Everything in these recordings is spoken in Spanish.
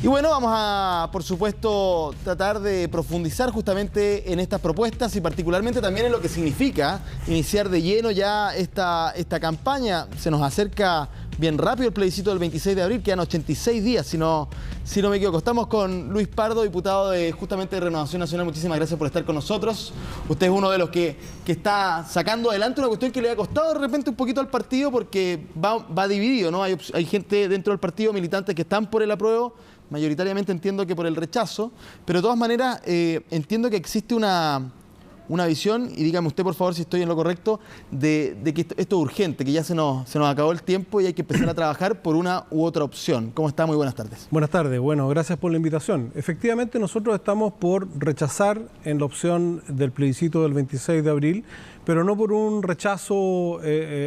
Y bueno, vamos a, por supuesto, tratar de profundizar justamente en estas propuestas y particularmente también en lo que significa iniciar de lleno ya esta campaña. Se nos acerca bien rápido el plebiscito del 26 de abril, quedan 86 días, si no me equivoco. Estamos con Luis Pardo, diputado de justamente de Renovación Nacional. Muchísimas gracias por estar con nosotros. Usted es uno de los que está sacando adelante una cuestión que le ha costado de repente un poquito al partido porque va dividido, ¿no? Hay gente dentro del partido, militantes que están por el apruebo, mayoritariamente entiendo que por el rechazo, pero de todas maneras entiendo que existe una visión, y dígame usted por favor si estoy en lo correcto, de que esto es urgente, que ya se nos acabó el tiempo y hay que empezar a trabajar por una u otra opción. ¿Cómo está? Muy buenas tardes. Buenas tardes, bueno, gracias por la invitación. Efectivamente nosotros estamos por rechazar en la opción del plebiscito del 26 de abril, pero no por un rechazo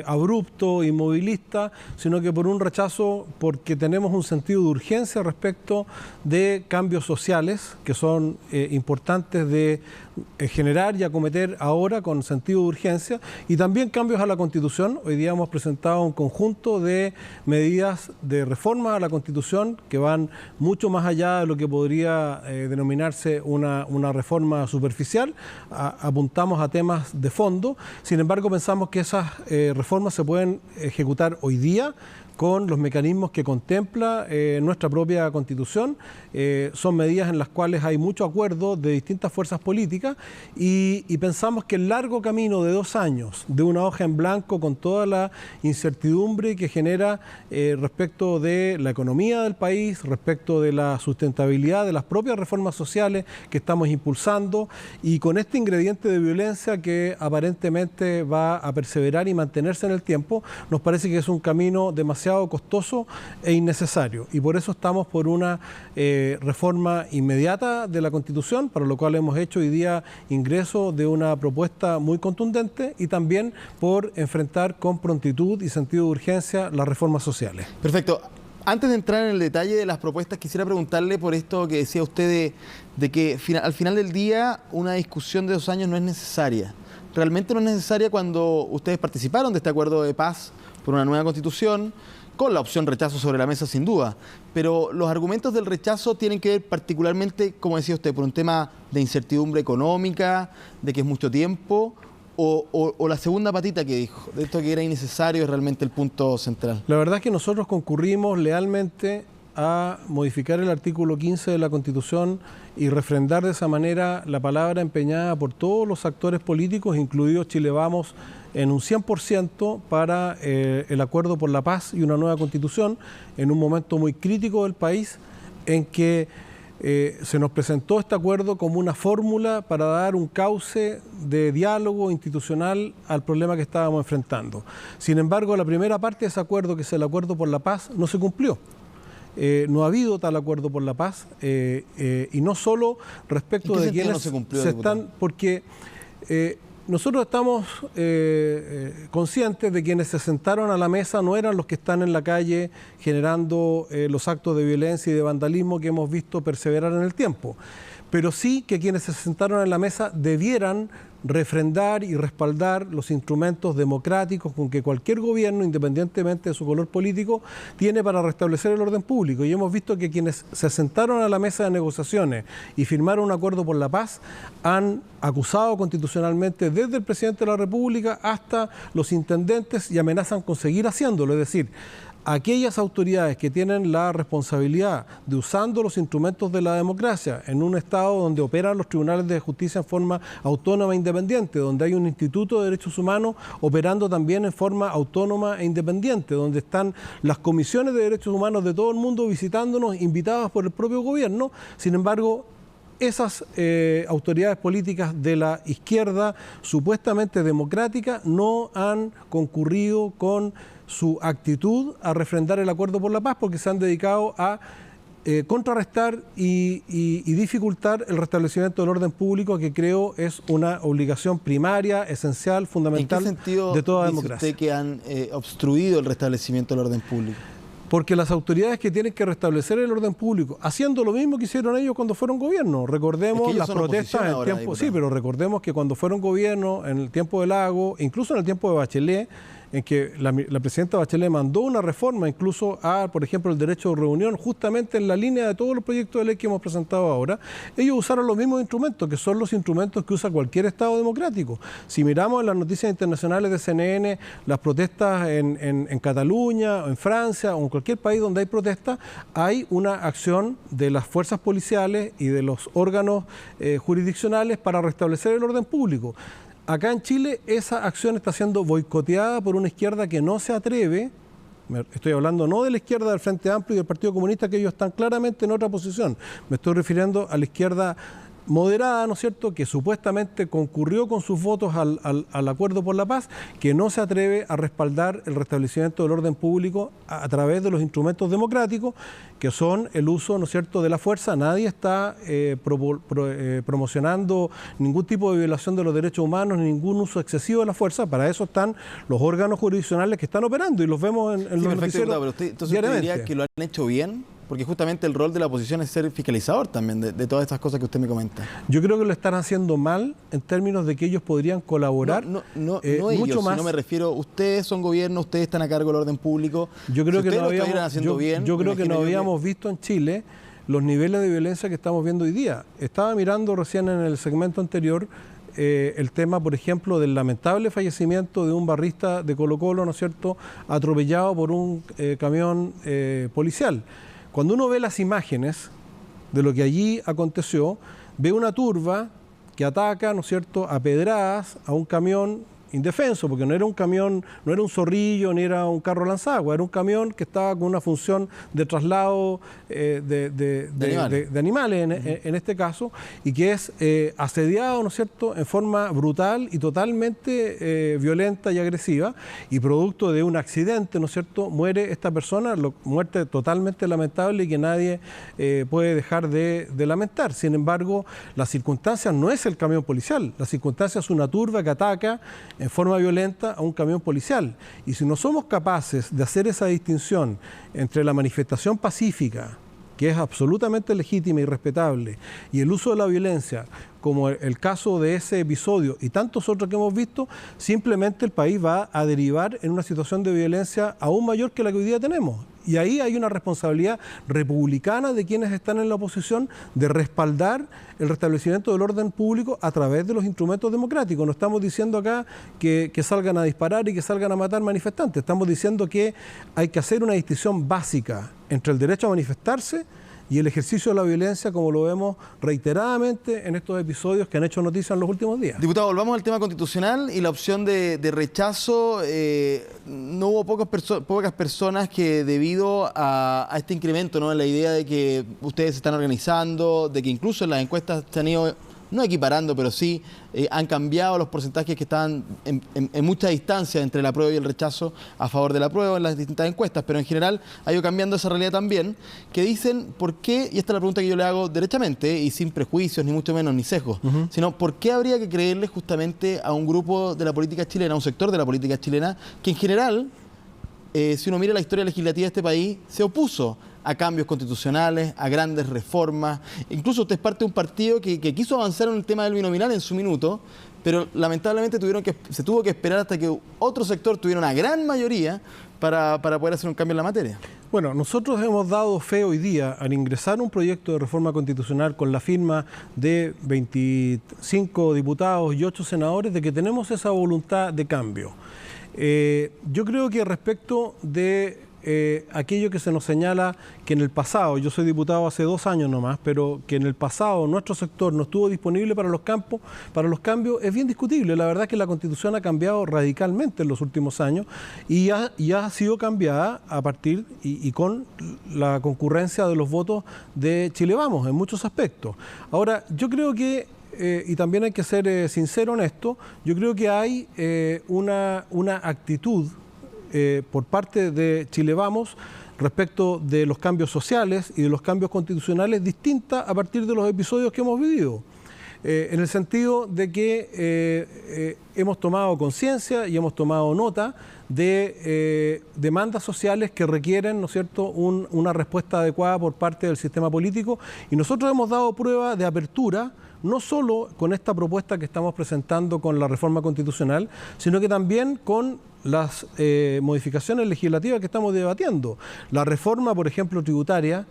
abrupto, inmovilista, sino que por un rechazo porque tenemos un sentido de urgencia respecto de cambios sociales que son importantes de generar y acometer ahora con sentido de urgencia, y también cambios a la Constitución. Hoy día hemos presentado un conjunto de medidas de reforma a la Constitución que van mucho más allá de lo que podría denominarse una reforma superficial. Apuntamos a temas de fondo. Sin embargo, pensamos que esas reformas se pueden ejecutar hoy día con los mecanismos que contempla nuestra propia Constitución. Son medidas en las cuales hay mucho acuerdo de distintas fuerzas políticas y pensamos que el largo camino de 2 años, de una hoja en blanco con toda la incertidumbre que genera respecto de la economía del país, respecto de la sustentabilidad de las propias reformas sociales que estamos impulsando, y con este ingrediente de violencia que aparentemente va a perseverar y mantenerse en el tiempo, nos parece que es un camino demasiado costoso e innecesario, y por eso estamos por una reforma inmediata de la Constitución, para lo cual hemos hecho hoy día ingreso de una propuesta muy contundente, y también por enfrentar con prontitud y sentido de urgencia las reformas sociales. Perfecto. Antes de entrar en el detalle de las propuestas, quisiera preguntarle por esto que decía usted de que al final del día una discusión de 2 años no es necesaria. Realmente no es necesaria cuando ustedes participaron de este acuerdo de paz por una nueva Constitución, con la opción rechazo sobre la mesa sin duda, pero los argumentos del rechazo tienen que ver particularmente, como decía usted, por un tema de incertidumbre económica, de que es mucho tiempo, o la segunda patita que dijo, de esto que era innecesario, es realmente el punto central. La verdad es que nosotros concurrimos lealmente a modificar el artículo 15 de la Constitución y refrendar de esa manera la palabra empeñada por todos los actores políticos, incluidos Chile Vamos, en un 100% para el acuerdo por la paz y una nueva Constitución, en un momento muy crítico del país en que se nos presentó este acuerdo como una fórmula para dar un cauce de diálogo institucional al problema que estábamos enfrentando. Sin embargo, la primera parte de ese acuerdo, que es el acuerdo por la paz, no se cumplió. No ha habido tal acuerdo por la paz, y no solo respecto de quienes no se cumplió, se están, porque nosotros estamos conscientes de quienes se sentaron a la mesa no eran los que están en la calle generando los actos de violencia y de vandalismo que hemos visto perseverar en el tiempo, pero sí que quienes se sentaron en la mesa debieran refrendar y respaldar los instrumentos democráticos con que cualquier gobierno, independientemente de su color político, tiene para restablecer el orden público. Y hemos visto que quienes se sentaron a la mesa de negociaciones y firmaron un acuerdo por la paz han acusado constitucionalmente desde el presidente de la República hasta los intendentes y amenazan con seguir haciéndolo. Es decir, aquellas autoridades que tienen la responsabilidad de, usando los instrumentos de la democracia en un Estado donde operan los tribunales de justicia en forma autónoma e independiente, donde hay un Instituto de Derechos Humanos operando también en forma autónoma e independiente, donde están las comisiones de derechos humanos de todo el mundo visitándonos, invitadas por el propio gobierno. Sin embargo, esas autoridades políticas de la izquierda supuestamente democrática no han concurrido con su actitud a refrendar el acuerdo por la paz, porque se han dedicado a contrarrestar y dificultar el restablecimiento del orden público, que creo es una obligación primaria, esencial, fundamental de toda democracia. ¿En qué sentido dice usted que han obstruido el restablecimiento del orden público? Porque las autoridades que tienen que restablecer el orden público, haciendo lo mismo que hicieron ellos cuando fueron gobierno. Recordemos las protestas en el tiempo, sí, pero recordemos que cuando fueron gobierno, en el tiempo de Lago, incluso en el tiempo de Bachelet, en que la presidenta Bachelet mandó una reforma incluso a, por ejemplo, el derecho de reunión, justamente en la línea de todos los proyectos de ley que hemos presentado ahora, ellos usaron los mismos instrumentos, que son los instrumentos que usa cualquier Estado democrático. Si miramos en las noticias internacionales de CNN, las protestas en Cataluña, en Francia o en cualquier país donde hay protestas, hay una acción de las fuerzas policiales y de los órganos jurisdiccionales para restablecer el orden público. Acá en Chile esa acción está siendo boicoteada por una izquierda que no se atreve. Estoy hablando no de la izquierda del Frente Amplio y del Partido Comunista, que ellos están claramente en otra posición. Me estoy refiriendo a la izquierda moderada, ¿no es cierto?, que supuestamente concurrió con sus votos al acuerdo por la paz, que no se atreve a respaldar el restablecimiento del orden público a través de los instrumentos democráticos, que son el uso, ¿no es cierto?, de la fuerza. Nadie está promocionando ningún tipo de violación de los derechos humanos, ningún uso excesivo de la fuerza. Para eso están los órganos jurisdiccionales que están operando y los vemos en los noticieros pero usted, entonces diariamente. ¿usted diría que lo han hecho bien? Porque justamente el rol de la oposición es ser fiscalizador también de todas estas cosas que usted me comenta. Yo creo que lo están haciendo mal en términos de que ellos podrían colaborar no mucho ellos, más. No me refiero, ustedes son gobierno, ustedes están a cargo del orden público. Yo creo si que no habíamos habíamos visto en Chile los niveles de violencia que estamos viendo hoy día. Estaba mirando recién en el segmento anterior el tema, por ejemplo, del lamentable fallecimiento de un barrista de Colo-Colo, ¿no es cierto?, atropellado por un camión policial. Cuando uno ve las imágenes de lo que allí aconteció, ve una turba que ataca, ¿no es cierto?, a pedradas a un camión indefenso, porque no era un camión, no era un zorrillo, ni era un carro lanzagua, era un camión que estaba con una función de traslado de animales en este caso, y que es asediado, ¿no es cierto?, en forma brutal y totalmente violenta y agresiva, y producto de un accidente, ¿no es cierto?, muere esta persona, muerte totalmente lamentable y que nadie puede dejar de lamentar. Sin embargo, la circunstancia no es el camión policial, la circunstancia es una turba que ataca en forma violenta a un camión policial. Y si no somos capaces de hacer esa distinción entre la manifestación pacífica, que es absolutamente legítima y respetable, y el uso de la violencia, como el caso de ese episodio y tantos otros que hemos visto, simplemente el país va a derivar en una situación de violencia aún mayor que la que hoy día tenemos. Y ahí hay una responsabilidad republicana de quienes están en la oposición de respaldar el restablecimiento del orden público a través de los instrumentos democráticos. No estamos diciendo acá que salgan a disparar y que salgan a matar manifestantes. Estamos diciendo que hay que hacer una distinción básica entre el derecho a manifestarse y el ejercicio de la violencia, como lo vemos reiteradamente en estos episodios que han hecho noticia en los últimos días. Diputado, volvamos al tema constitucional y la opción de rechazo. No hubo pocas personas que, debido a este incremento, ¿no?, en la idea de que ustedes se están organizando, de que incluso en las encuestas se han ido, no equiparando, pero sí han cambiado los porcentajes que estaban en mucha distancia entre el apruebo y el rechazo a favor del apruebo en las distintas encuestas, pero en general ha ido cambiando esa realidad también, que dicen por qué, y esta es la pregunta que yo le hago derechamente y sin prejuicios, ni mucho menos, ni sesgos, sino por qué habría que creerle justamente a un grupo de la política chilena, a un sector de la política chilena, que en general, si uno mira la historia legislativa de este país, se opuso a cambios constitucionales, a grandes reformas. Incluso usted es parte de un partido que quiso avanzar en el tema del binominal en su minuto, pero lamentablemente se tuvo que esperar hasta que otro sector tuviera una gran mayoría para poder hacer un cambio en la materia. Bueno, nosotros hemos dado fe hoy día al ingresar un proyecto de reforma constitucional con la firma de 25 diputados y 8 senadores de que tenemos esa voluntad de cambio. Yo creo que respecto de aquello que se nos señala que en el pasado, yo soy diputado hace 2 años nomás, pero que en el pasado nuestro sector no estuvo disponible para los cambios, es bien discutible. La verdad es que la Constitución ha cambiado radicalmente en los últimos años y ha sido cambiada a partir y con la concurrencia de los votos de Chile Vamos en muchos aspectos. Ahora, yo creo que y también hay que ser sincero en esto, yo creo que hay una actitud por parte de Chile Vamos respecto de los cambios sociales y de los cambios constitucionales distinta a partir de los episodios que hemos vivido. en el sentido de que hemos tomado conciencia y hemos tomado nota de demandas sociales que requieren, ¿no es cierto?, una respuesta adecuada por parte del sistema político, y nosotros hemos dado prueba de apertura, no solo con esta propuesta que estamos presentando con la reforma constitucional, sino que también con las modificaciones legislativas que estamos debatiendo. La reforma, por ejemplo, tributaria,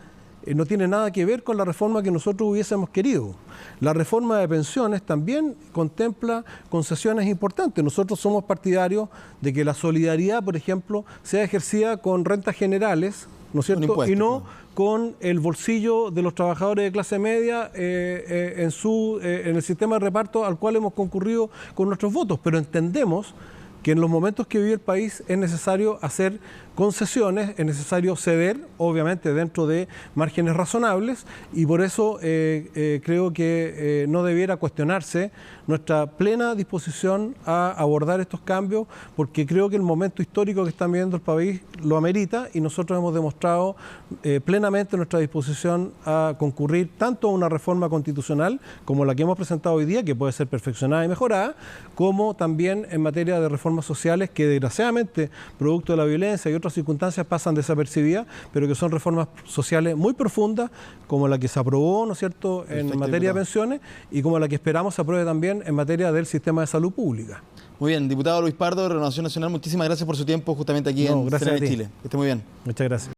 no tiene nada que ver con la reforma que nosotros hubiésemos querido. La reforma de pensiones también contempla concesiones importantes. Nosotros somos partidarios de que la solidaridad, por ejemplo, sea ejercida con rentas generales, ¿no es cierto?, y no con el bolsillo de los trabajadores de clase media en el sistema de reparto al cual hemos concurrido con nuestros votos. Pero entendemos que en los momentos que vive el país es necesario hacer concesiones, es necesario ceder, obviamente dentro de márgenes razonables, y por eso creo que no debiera cuestionarse nuestra plena disposición a abordar estos cambios, porque creo que el momento histórico que está viviendo el país lo amerita, y nosotros hemos demostrado plenamente nuestra disposición a concurrir tanto a una reforma constitucional como la que hemos presentado hoy día, que puede ser perfeccionada y mejorada, como también en materia de reformas sociales que desgraciadamente, producto de la violencia y otras circunstancias, pasan desapercibidas, pero que son reformas sociales muy profundas, como la que se aprobó, ¿no es cierto?, en materia de pensiones, y como la que esperamos se apruebe también en materia del sistema de salud pública. Muy bien, diputado Luis Pardo de Renovación Nacional, muchísimas gracias por su tiempo justamente aquí en CNN Chile. Que esté muy bien. Muchas gracias.